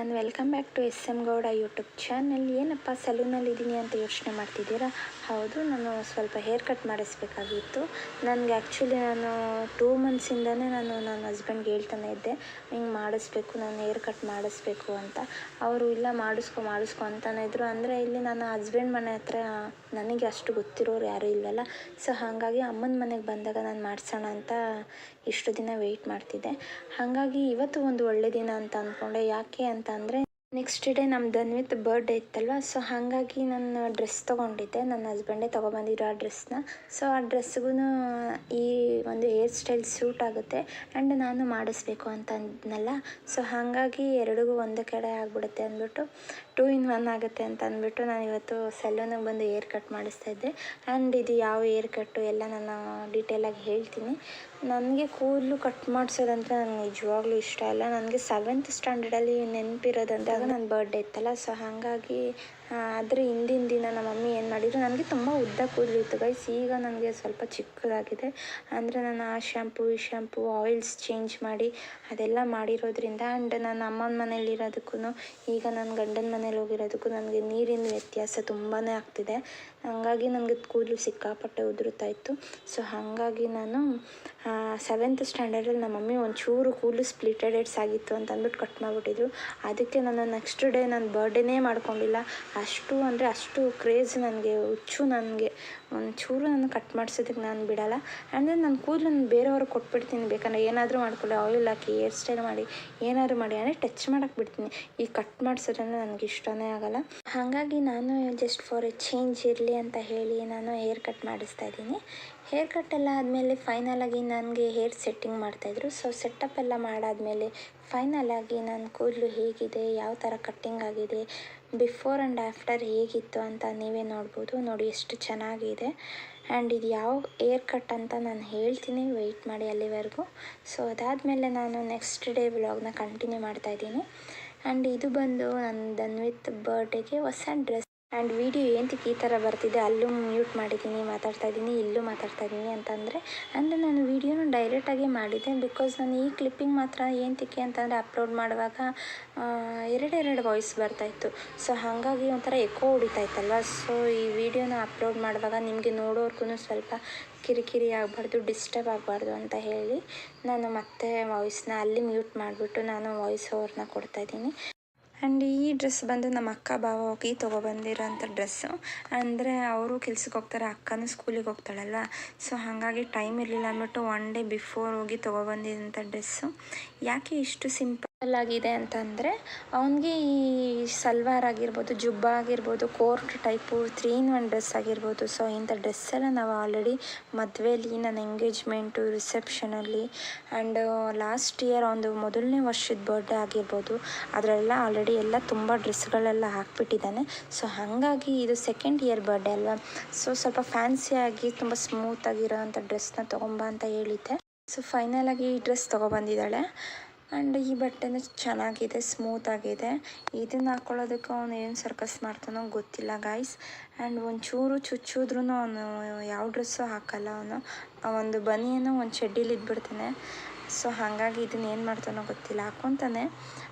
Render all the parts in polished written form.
Everyone, welcome back to SM Gowda YouTube channel. ಏನಪ್ಪ ಸಲೂನಲ್ಲಿದ್ದೀನಿ ಅಂತ ಯೋಚನೆ ಮಾಡ್ತಿದ್ದೀರಾ? ಹೌದು, ನಾನು ಸ್ವಲ್ಪ ಹೇರ್ ಕಟ್ ಮಾಡಿಸ್ಬೇಕಾಗಿತ್ತು. ನನಗೆ ಆ್ಯಕ್ಚುಲಿ ನಾನು 2 ಮಂತ್ಸಿಂದನೇ ನನ್ನ ಹಸ್ಬೆಂಡ್ಗೆ ಹೇಳ್ತಾನೆ ಇದ್ದೆ, ಹಿಂಗೆ ಮಾಡಿಸ್ಬೇಕು, ನಾನು ಹೇರ್ ಕಟ್ ಮಾಡಿಸ್ಬೇಕು ಅಂತ. ಅವರು ಇಲ್ಲ ಮಾಡಿಸ್ಕೊ ಅಂತಾನೆ ಇದ್ದರು. ಅಂದರೆ ಇಲ್ಲಿ ನನ್ನ ಹಸ್ಬೆಂಡ್ ಮನೆ ಹತ್ರ ನನಗೆ ಅಷ್ಟು ಗೊತ್ತಿರೋರು ಯಾರೂ ಇಲ್ಲವಲ್ಲ. ಸೊ ಹಾಗಾಗಿ ಅಮ್ಮನ ಮನೆಗೆ ಬಂದಾಗ ನಾನು ಮಾಡಿಸೋಣ ಅಂತ ಇಷ್ಟು ದಿನ ವೆಯ್ಟ್ ಮಾಡ್ತಿದ್ದೆ. ಹಾಗಾಗಿ ಇವತ್ತು ಒಂದು ಒಳ್ಳೆ ದಿನ ಅಂತ ಅಂದ್ಕೊಂಡೆ. ಯಾಕೆ ಅಂತ ಅಂದರೆ ನೆಕ್ಸ್ಟ್ ಡೇ ನಮ್ಮ ಧನ್ವಿತ್ ಬರ್ಡೇ ಇತ್ತಲ್ವ. ಸೊ ಹಾಗಾಗಿ ನಾನು ಡ್ರೆಸ್ ತೊಗೊಂಡಿದ್ದೆ, ನನ್ನ ಹಸ್ಬೆಂಡೇ ತೊಗೊಬಂದಿದ್ರು ಆ ಡ್ರೆಸ್ನ. ಸೊ ಆ ಡ್ರೆಸ್ಗೂ ಈ ಒಂದು ಹೇರ್ ಸ್ಟೈಲ್ ಸೂಟ್ ಆಗುತ್ತೆ ಆ್ಯಂಡ್ ನಾನು ಮಾಡಿಸ್ಬೇಕು ಅಂತ ಅಂದ್ನಲ್ಲ. ಸೊ ಹಾಗಾಗಿ ಎರಡಿಗೂ ಒಂದೇ ಕಡೆ ಆಗಿಬಿಡುತ್ತೆ ಅಂದ್ಬಿಟ್ಟು 2 in 1 ಆಗುತ್ತೆ ಅಂತ ಅಂದ್ಬಿಟ್ಟು ನಾನು ಇವತ್ತು ಸಲೂನಿಗೆ ಬಂದು ಹೇರ್ ಕಟ್ ಮಾಡಿಸ್ತಾಯಿದ್ದೆ. ಆ್ಯಂಡ್ ಇದು ಯಾವ ಹೇರ್ ಕಟ್ಟು ಎಲ್ಲ ನಾನು ಡೀಟೇಲಾಗಿ ಹೇಳ್ತೀನಿ. ನನಗೆ ಕೂದಲು ಕಟ್ ಮಾಡಿಸೋದಂದರೆ ನನಗೆ ನಿಜವಾಗ್ಲೂ ಇಷ್ಟ ಇಲ್ಲ. ನನಗೆ 7th ಸ್ಟ್ಯಾಂಡರ್ಡಲ್ಲಿ ನೆನಪಿರೋದಂದಾಗ ನನ್ನ ಬರ್ಡೇ ಇತ್ತಲ್ಲ. ಸೊ ಹಾಗಾಗಿ ಆದರೆ ಹಿಂದಿನ ದಿನ ನಮ್ಮ ಮಮ್ಮಿ ಏನು ಮಾಡಿದ್ರು, ನನಗೆ ತುಂಬ ಉದ್ದ ಕೂದಲು ಇತ್ತು ಗೈಸ್. ಈಗ ನನಗೆ ಸ್ವಲ್ಪ ಚಿಕ್ಕದಾಗಿದೆ. ಅಂದರೆ ನಾನು ಆ ಶ್ಯಾಂಪು ಈ ಶ್ಯಾಂಪು ಆಯಿಲ್ಸ್ ಚೇಂಜ್ ಮಾಡಿ ಅದೆಲ್ಲ ಮಾಡಿರೋದ್ರಿಂದ ಆ್ಯಂಡ್ ನನ್ನ ಅಮ್ಮನ ಮನೇಲಿರೋದಕ್ಕೂ ಈಗ ನನ್ನ ಗಂಡನ ಮನೇಲಿ ಹೋಗಿರೋದಕ್ಕೂ ನನಗೆ ನೀರಿನ ವ್ಯತ್ಯಾಸ ತುಂಬಾ ಆಗ್ತಿದೆ. ಹಾಗಾಗಿ ನನಗೆ ಕೂದಲು ಸಿಕ್ಕಾಪಟ್ಟೆ ಉದುರುತ್ತಾ ಇತ್ತು. ಸೊ ಹಾಗಾಗಿ ನಾನು 7th ಸ್ಟ್ಯಾಂಡರ್ಡಲ್ಲಿ ನಮ್ಮ ಮಮ್ಮಿ ಒಂಚೂರು ಕೂದಲು ಸ್ಪ್ಲಿಟೆಡ್ ಹೆಡ್ಸ್ ಆಗಿತ್ತು ಅಂತ ಅಂದ್ಬಿಟ್ಟು ಕಟ್ ಮಾಡಿಬಿಟ್ಟಿದ್ರು. ಅದಕ್ಕೆ ನಾನು ನೆಕ್ಸ್ಟ್ ಡೇ ನನ್ನ ಬರ್ಡೇನೇ ಮಾಡ್ಕೊಂಡಿಲ್ಲ. ಅಷ್ಟು ಕ್ರೇಜ್ ನನಗೆ, ಹುಚ್ಚು ನನಗೆ. ಒಂಚೂರು ನಾನು ಕಟ್ ಮಾಡಿಸೋದಕ್ಕೆ ನಾನು ಬಿಡೋಲ್ಲ. ಅಂದರೆ ನನ್ನ ಕೂದಲನ್ನು ಬೇರೆಯವ್ರಿಗೆ ಕೊಟ್ಬಿಡ್ತೀನಿ, ಬೇಕಂದರೆ ಏನಾದರೂ ಮಾಡ್ಕೊಳ್ಳಿ, ಆಯಿಲ್ ಹಾಕಿ ಹೇರ್ ಸ್ಟೈಲ್ ಮಾಡಿ ಏನಾದರೂ ಮಾಡಿ, ಅಂದರೆ ಟಚ್ ಮಾಡೋಕ್ಕೆ ಬಿಡ್ತೀನಿ. ಈ ಕಟ್ ಮಾಡಿಸೋದ್ರಿಂದ ನನಗೆ ಇಷ್ಟನೇ ಆಗೋಲ್ಲ. ಹಾಗಾಗಿ ನಾನು ಜಸ್ಟ್ ಫಾರ್ ಎ ಚೇಂಜ್ ಇರಲಿ ಅಂತ ಹೇಳಿ ನಾನು ಹೇರ್ ಕಟ್ ಮಾಡಿಸ್ತಾ ಇದ್ದೀನಿ. ಹೇರ್ ಕಟ್ ಎಲ್ಲ ಆದಮೇಲೆ ಫೈನಲಾಗಿ ನನಗೆ ಹೇರ್ ಸೆಟ್ಟಿಂಗ್ ಮಾಡ್ತಾಯಿದ್ರು. ಸೊ ಸೆಟಪ್ ಎಲ್ಲ ಮಾಡಾದಮೇಲೆ ಫೈನಲಾಗಿ ನನ್ನ ಕೂದಲು ಹೇಗಿದೆ, ಯಾವ ಥರ ಕಟ್ಟಿಂಗ್ ಆಗಿದೆ, ಬಿಫೋರ್ ಆ್ಯಂಡ್ ಆಫ್ಟರ್ ಹೇಗಿತ್ತು ಅಂತ ನೀವೇ ನೋಡ್ಬೋದು. ನೋಡಿ ಎಷ್ಟು ಚೆನ್ನಾಗಿದೆ. ಆ್ಯಂಡ್ ಇದು ಯಾವ ಹೇರ್ ಕಟ್ ಅಂತ ನಾನು ಹೇಳ್ತೀನಿ, ವೆಯ್ಟ್ ಮಾಡಿ ಅಲ್ಲಿವರೆಗೂ. ಸೊ ಅದಾದಮೇಲೆ ನಾನು ನೆಕ್ಸ್ಟ್ ಡೇ ವ್ಲಾಗ್ನ ಕಂಟಿನ್ಯೂ ಮಾಡ್ತಾಯಿದ್ದೀನಿ. ಆ್ಯಂಡ್ ಇದು ಬಂದು ನನ್ನ ಧನ್ವಿತ್ ಬರ್ಡೇಗೆ ಹೊಸ ಡ್ರೆಸ್. ಆ್ಯಂಡ್ ವಿಡಿಯೋ ಏನಕ್ಕೆ ಈ ಥರ ಬರ್ತಿದೆ, ಅಲ್ಲೂ ಮ್ಯೂಟ್ ಮಾಡಿದ್ದೀನಿ, ಮಾತಾಡ್ತಾ ಇದ್ದೀನಿ, ಇಲ್ಲೂ ಮಾತಾಡ್ತಾ ಇದ್ದೀನಿ ಅಂತಂದರೆ ನಾನು ವೀಡಿಯೋನ ಡೈರೆಕ್ಟಾಗಿ ಮಾಡಿದ್ದೆ. ಬಿಕಾಸ್ ನಾನು ಈ ಕ್ಲಿಪ್ಪಿಂಗ್ ಮಾತ್ರ ಏನಕ್ಕೆ ಅಂತಂದರೆ ಅಪ್ಲೋಡ್ ಮಾಡುವಾಗ ಎರಡೆರಡು ವಾಯ್ಸ್ ಬರ್ತಾಯಿತ್ತು. ಸೊ ಹಾಗಾಗಿ ಒಂಥರ ಎಕೋ ಹೊಡಿತಾಯಿತ್ತಲ್ವ. ಸೊ ಈ ವಿಡಿಯೋನ ಅಪ್ಲೋಡ್ ಮಾಡುವಾಗ ನಿಮಗೆ ನೋಡೋರ್ಗೂ ಸ್ವಲ್ಪ ಕಿರಿಕಿರಿ ಆಗಬಾರ್ದು, ಡಿಸ್ಟರ್ಬ್ ಆಗಬಾರ್ದು ಅಂತ ಹೇಳಿ ನಾನು ಮತ್ತೆ ವಾಯ್ಸ್ನ ಅಲ್ಲಿ ಮ್ಯೂಟ್ ಮಾಡಿಬಿಟ್ಟು ನಾನು ವಾಯ್ಸ್ ಓವರ್ನ ಕೊಡ್ತಾಯಿದ್ದೀನಿ. ಆ್ಯಂಡ್ ಈ ಡ್ರೆಸ್ ಬಂದು ನಮ್ಮ ಅಕ್ಕ ಬಾವ ಹೋಗಿ ತೊಗೊಬಂದಿರೋಂಥ ಡ್ರೆಸ್ಸು. ಅಂದರೆ ಅವರು ಕೆಲ್ಸಕ್ಕೆ ಹೋಗ್ತಾರೆ, ಅಕ್ಕನೂ ಸ್ಕೂಲಿಗೆ ಹೋಗ್ತಾಳಲ್ವ. ಸೊ ಹಾಗಾಗಿ ಟೈಮ್ ಇರಲಿಲ್ಲ ಅಂದ್ಬಿಟ್ಟು 1 day ಬಿಫೋರ್ ಹೋಗಿ ತೊಗೊಬಂದಿರೋಂಥ ಡ್ರೆಸ್ಸು. ಯಾಕೆ ಇಷ್ಟು ಸಿಂಪಲ್ ಆಗಿದೆ ಅಂತಂದರೆ ಅವನಿಗೆ ಈ ಸಲ್ವಾರ್ ಆಗಿರ್ಬೋದು, ಜುಬ್ಬ ಆಗಿರ್ಬೋದು, ಕೋರ್ಟ್ ಟೈಪು 3 in 1 ಡ್ರೆಸ್ ಆಗಿರ್ಬೋದು. ಸೊ ಇಂಥ ಡ್ರೆಸ್ಸೆಲ್ಲ ನಾವು ಆಲ್ರೆಡಿ ಮದುವೆಯಲ್ಲಿ, ನನ್ನ ಎಂಗೇಜ್ಮೆಂಟು, ರಿಸೆಪ್ಷನಲ್ಲಿ ಆ್ಯಂಡ್ ಲಾಸ್ಟ್ ಇಯರ್ ಒಂದು ಮೊದಲನೇ ವರ್ಷದ ಬರ್ಡೇ ಆಗಿರ್ಬೋದು, ಅದರೆಲ್ಲ ಆಲ್ರೆಡಿ ಎಲ್ಲ ತುಂಬ ಡ್ರೆಸ್ಗಳೆಲ್ಲ ಹಾಕ್ಬಿಟ್ಟಿದ್ದಾನೆ. ಸೊ ಹಾಗಾಗಿ ಇದು 2nd year ಬರ್ಡೇ ಅಲ್ವಾ. ಸೊ ಸ್ವಲ್ಪ ಫ್ಯಾನ್ಸಿಯಾಗಿ ತುಂಬ ಸ್ಮೂತಾಗಿರೋ ಅಂಥ ಡ್ರೆಸ್ನ ತೊಗೊಂಬ ಅಂತ ಹೇಳಿದ್ದೆ. ಸೊ ಫೈನಲಾಗಿ ಈ ಡ್ರೆಸ್ ತೊಗೊಬಂದಿದ್ದಾಳೆ. ಆ್ಯಂಡ್ ಈ ಬಟ್ಟೆನೂ ಚೆನ್ನಾಗಿದೆ, ಸ್ಮೂತಾಗಿದೆ. ಇದನ್ನು ಹಾಕ್ಕೊಳ್ಳೋದಕ್ಕೆ ಅವನು ಏನು ಸರ್ಕಸ್ ಮಾಡ್ತಾನೋ ಗೊತ್ತಿಲ್ಲ ಗಾಯ್ಸ್. ಆ್ಯಂಡ್ ಒಂಚೂರು ಚುಚ್ಚಿದ್ರೂ ಅವನು ಯಾವ ಡ್ರೆಸ್ಸು ಹಾಕಲ್ಲ. ಅವನು ಒಂದು ಬನಿಯನ್ನು ಒಂದು ಚಡ್ಡೀಲಿ ಇದ್ಬಿಡ್ತಾನೆ. ಸೊ ಹಾಗಾಗಿ ಇದನ್ನು ಏನು ಮಾಡ್ತಾನೋ ಗೊತ್ತಿಲ್ಲ, ಹಾಕ್ಕೊತಾನೆ.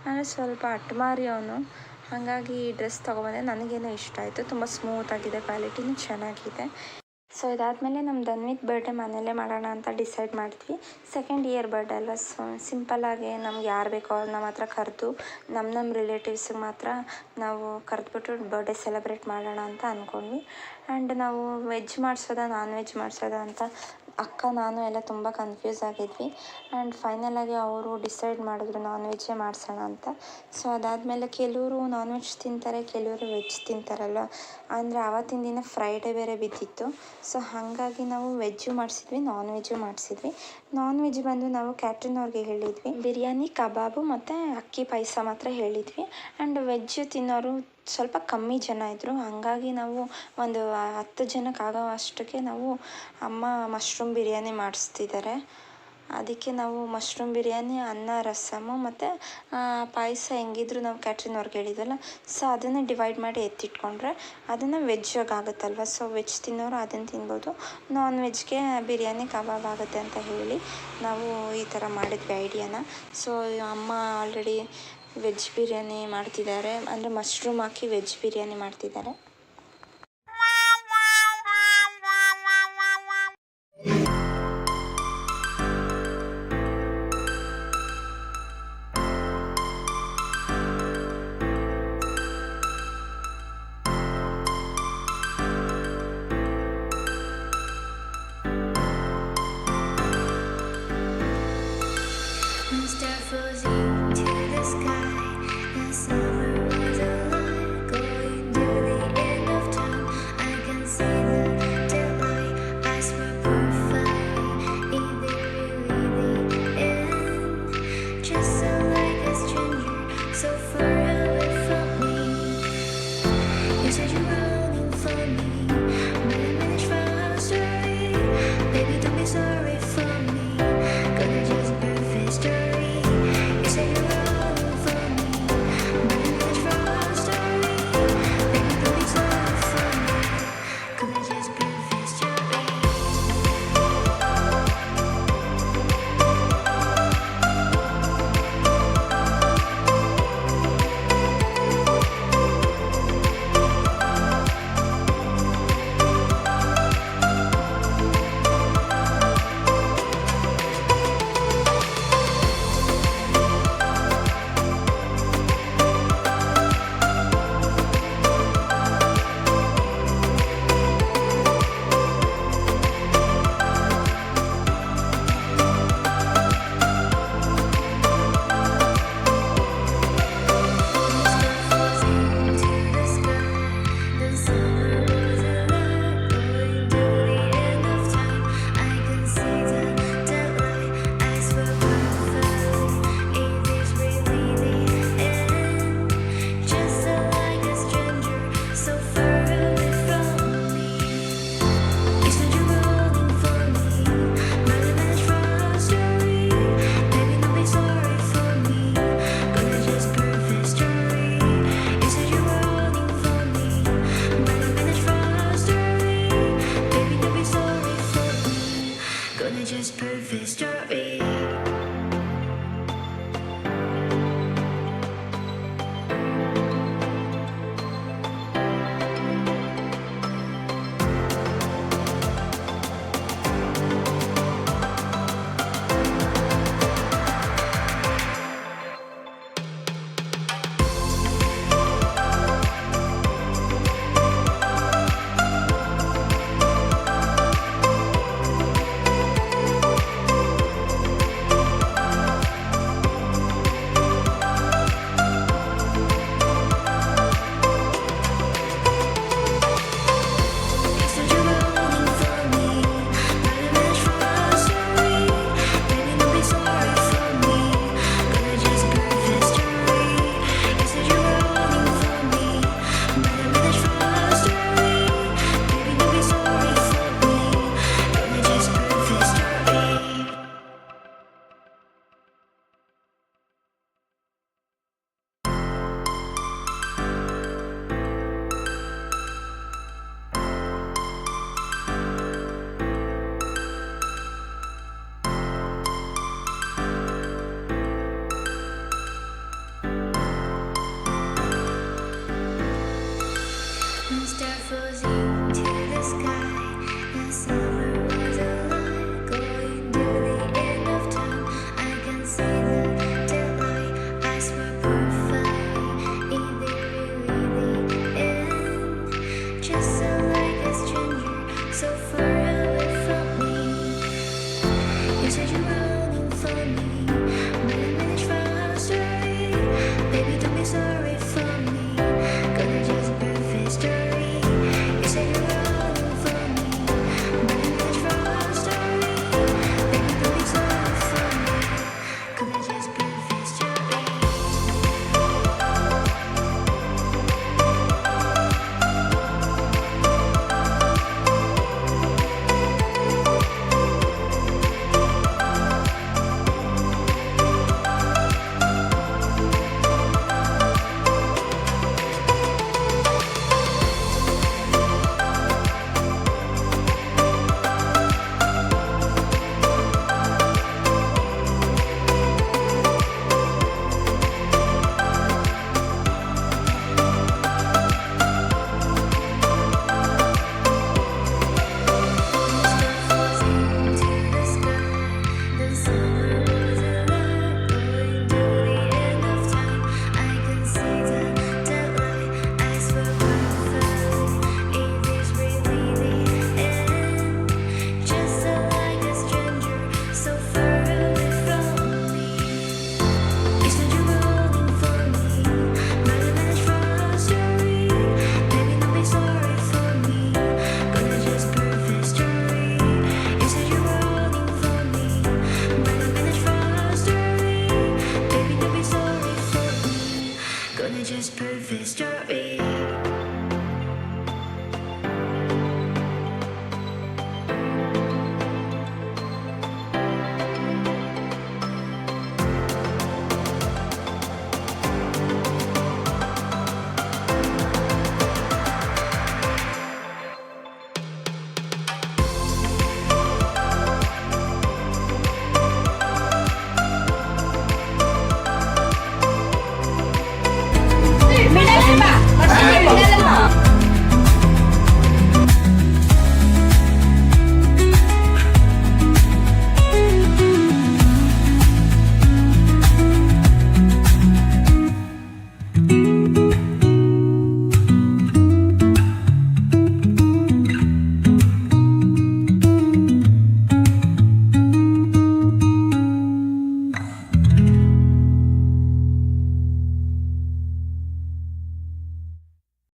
ಅಂದರೆ ಸ್ವಲ್ಪ ಅಟ್ಮಾರಿ ಅವನು. ಹಾಗಾಗಿ ಈ ಡ್ರೆಸ್ ತೊಗೊಬಂದೆ. ನನಗೇನೋ ಇಷ್ಟ ಆಯಿತು, ತುಂಬ ಸ್ಮೂತಾಗಿದೆ, ಕ್ವಾಲಿಟಿನೂ ಚೆನ್ನಾಗಿದೆ. ಸೊ ಇದಾದಮೇಲೆ ನಮ್ಮ ಧನ್ವಿತ್ ಬರ್ಡೇ ಮನೆಯಲ್ಲೇ ಮಾಡೋಣ ಅಂತ ಡಿಸೈಡ್ ಮಾಡಿದ್ವಿ. 2nd year ಬರ್ಡೇ ಅಲ್ವ. ಸೊ ಸಿಂಪಲ್ಲಾಗಿ ನಮ್ಗೆ ಯಾರು ಬೇಕೋ ಅವ್ರನ್ನ ಮಾತ್ರ ಕರೆದು ನಮ್ಮ ರಿಲೇಟಿವ್ಸಿಗೆ ಮಾತ್ರ ನಾವು ಕರೆದ್ಬಿಟ್ಟು ಬರ್ಡೇ ಸೆಲೆಬ್ರೇಟ್ ಮಾಡೋಣ ಅಂತ ಅಂದ್ಕೊಂಡ್ವಿ. ಆ್ಯಂಡ್ ನಾವು ವೆಜ್ ಮಾಡಿಸೋದಾ ನಾನ್ ವೆಜ್ ಮಾಡಿಸೋದಾ ಅಂತ ಅಕ್ಕ ನಾನು ಎಲ್ಲ ತುಂಬ ಕನ್ಫ್ಯೂಸ್ ಆಗಿದ್ವಿ. ಆ್ಯಂಡ್ ಫೈನಲಾಗಿ ಅವರು ಡಿಸೈಡ್ ಮಾಡಿದ್ರು ನಾನ್ ವೆಜ್ಜೇ ಮಾಡಿಸೋಣ ಅಂತ. ಸೊ ಅದಾದಮೇಲೆ ಕೆಲವರು ನಾನ್ ವೆಜ್ ತಿಂತಾರೆ, ಕೆಲವರು ವೆಜ್ ತಿಂತಾರಲ್ವ. ಅಂದರೆ ಆವತ್ತಿನ ದಿನ ಫ್ರೈಡೇ ಬೇರೆ ಬಿದ್ದಿತ್ತು. ಸೊ ಹಾಗಾಗಿ ನಾವು ವೆಜ್ಜು ಮಾಡಿಸಿದ್ವಿ, ನಾನ್ ವೆಜ್ಜು ಮಾಡಿಸಿದ್ವಿ. ನಾನ್ ವೆಜ್ ಬಂದು ನಾವು ಕ್ಯಾಟ್ರಿನ್ ಅವ್ರಿಗೆ ಹೇಳಿದ್ವಿ, ಬಿರಿಯಾನಿ, ಕಬಾಬು ಮತ್ತು ಅಕ್ಕಿ ಪಾಯಸ ಮಾತ್ರ ಹೇಳಿದ್ವಿ. ಆ್ಯಂಡ್ ವೆಜ್ ತಿನ್ನೋರು ಸ್ವಲ್ಪ ಕಮ್ಮಿ ಜನ ಇದ್ದರು. ಹಾಗಾಗಿ ನಾವು ಒಂದು 10 ಜನಕ್ಕೆ ಆಗೋ ಅಷ್ಟಕ್ಕೆ ನಾವು ಅಮ್ಮ ಮಶ್ರೂಮ್ ಬಿರಿಯಾನಿ ಮಾಡಿಸ್ತಿದ್ದಾರೆ. ಅದಕ್ಕೆ ನಾವು ಮಶ್ರೂಮ್ ಬಿರಿಯಾನಿ, ಅನ್ನ, ರಸಮು ಮತ್ತು ಪಾಯಸ ಹೆಂಗಿದ್ರು ನಾವು ಕ್ಯಾಟ್ರಿನ್ ಅವ್ರಿಗೆ ಹೇಳಿದ್ವಲ್ಲ. ಸೊ ಅದನ್ನು ಡಿವೈಡ್ ಮಾಡಿ ಎತ್ತಿಟ್ಕೊಂಡ್ರೆ ಅದನ್ನು ವೆಜ್ಜಾಗಿ ಆಗುತ್ತಲ್ವ. ಸೊ ವೆಜ್ ತಿನ್ನೋರು ಅದನ್ನು ತಿನ್ಬೋದು, ನಾನ್ ವೆಜ್ಗೆ ಬಿರಿಯಾನಿ ಕಬಾಬ್ ಆಗುತ್ತೆ ಅಂತ ಹೇಳಿ ನಾವು ಈ ಥರ ಮಾಡಿದ್ವಿ ಐಡಿಯಾನ. ಸೊ ಅಮ್ಮ ಆಲ್ರೆಡಿ ವೆಜ್ ಬಿರಿಯಾನಿ ಮಾಡ್ತಿದ್ದಾರೆ, ಅಂದರೆ ಮಶ್ರೂಮ್ ಹಾಕಿ ವೆಜ್ ಬಿರಿಯಾನಿ ಮಾಡ್ತಿದ್ದಾರೆ.